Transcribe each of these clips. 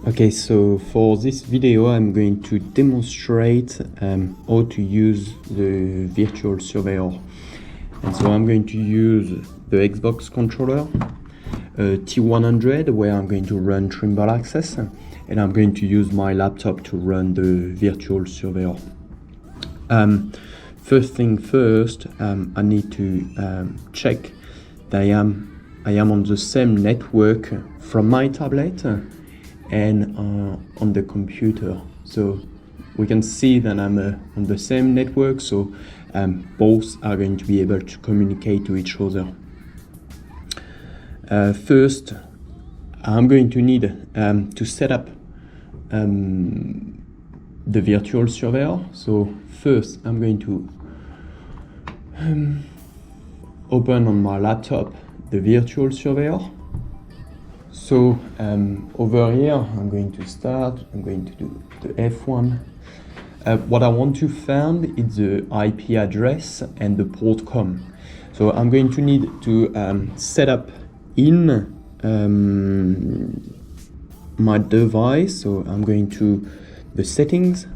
Okay, so for this video I'm going to demonstrate how to use the virtual surveyor. And so I'm going to use the Xbox controller, T100, where I'm going to run Trimble Acces, and I'm going to use my laptop to run the virtual surveyor. First thing first, I need to check that I am on the same network from my tablet and on the computer. So we can see that I'm on the same network, so both are going to be able to communicate to each other. First, I'm going to need to set up the virtual surveyor. So first I'm going to open on my laptop the virtual surveyor. So over here I'm going to do the F1. What I want to find is the IP address and the port com. So I'm going to need to set up in my device. So I'm going to the settings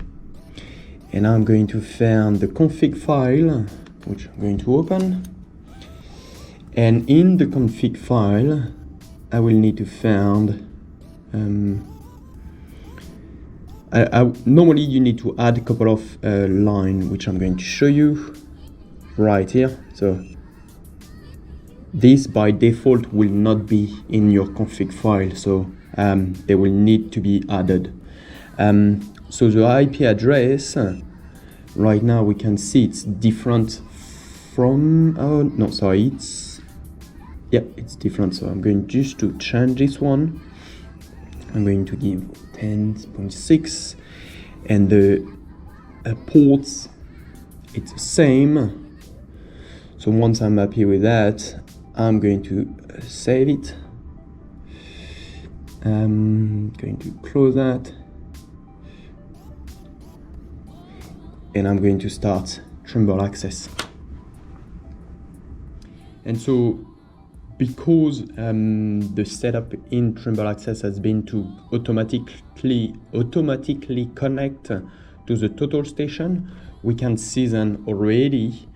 and I'm going to find the config file, which I'm going to open. And in the config file I will need to find normally you need to add a couple of lines, which I'm going to show you right here. So this by default will not be in your config file, so they will need to be added. So the IP address, right now we can see it's different from, it's different. So I'm going just to change this one. I'm going to give 10.6 and the ports, it's the same. So once I'm happy with that, I'm going to save it. I'm going to close that. And I'm going to start Trimble Acces. And so because the setup in Trimble Acces has been to automatically connect to the total station, we can see then already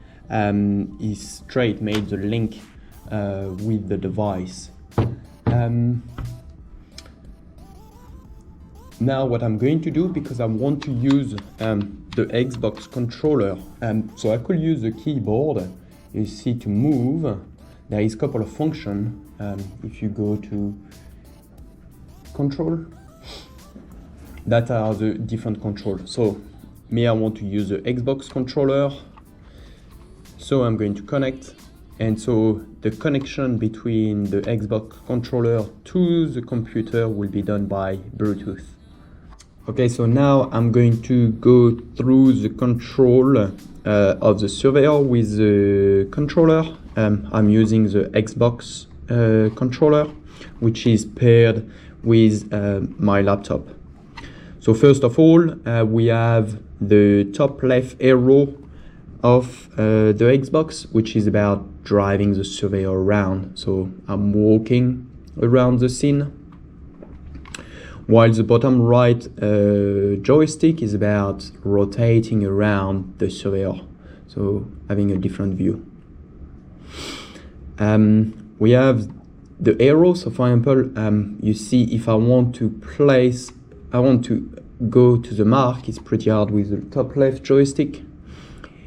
he straight made the link with the device. Now what I'm going to do, because I want to use the Xbox controller, so I could use the keyboard. You see, to move, there is a couple of functions. If you go to control, that are the different controls. So me, I want to use the Xbox controller. So I'm going to connect. And so the connection between the Xbox controller to the computer will be done by Bluetooth. Okay, so now I'm going to go through the control of the surveyor with the controller. I'm using the Xbox controller, which is paired with my laptop. So first of all, we have the top left arrow of the Xbox, which is about driving the surveyor around. So I'm walking around the scene, while the bottom right joystick is about rotating around the surveyor, so having a different view. We have the arrow. So for example, you see, if I want to go to the mark, it's pretty hard with the top left joystick.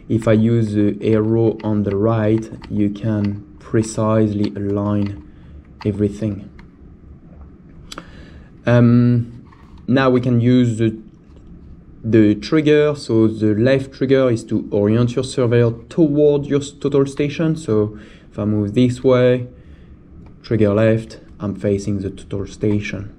If I use the arrow on the right, you can precisely align everything. Now we can use the trigger. So the left trigger is to orient your surveyor toward your total station. So if I move this way, trigger left, I'm facing the total station.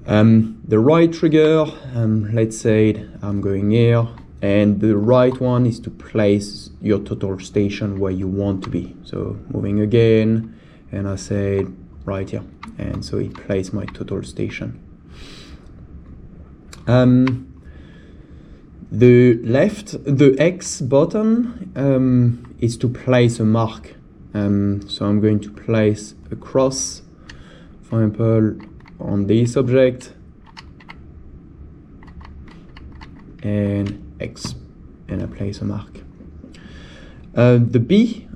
The right trigger, let's say I'm going here, and the right one is to place your total station where you want to be. So moving again, and I say right here, and so it places my total station. The X button is to place a mark. So I'm going to place a cross, for example, on this object and X, and I place a mark. The B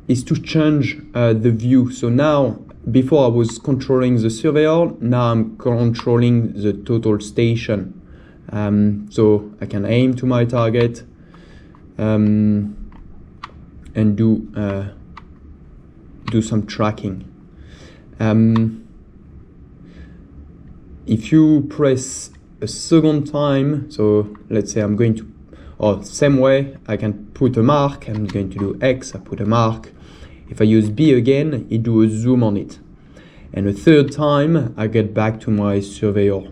is to change the view. So now, before I was controlling the surveyor, now I'm controlling the total station. So I can aim to my target and do some tracking. If you press a second time, so let's say I'm going to, or same way, I can put a mark. I'm going to do X, I put a mark. If I use B again, it do a zoom on it. And a third time, I get back to my surveyor.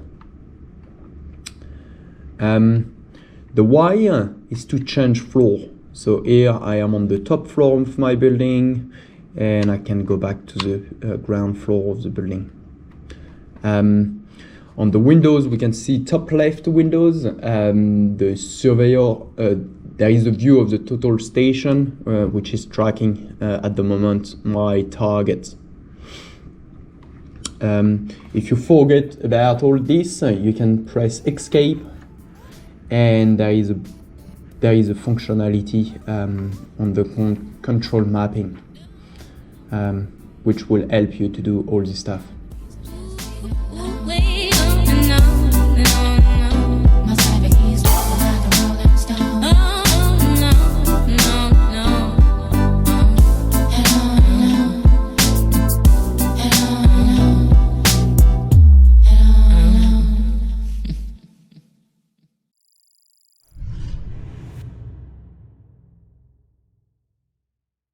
The Y is to change floor. So here I am on the top floor of my building, and I can go back to the ground floor of the building. On the windows, we can see top left windows. The surveyor, there is a view of the total station, which is tracking at the moment my target. If you forget about all this, you can press Escape, and there is a functionality on the control mapping, which will help you to do all this stuff.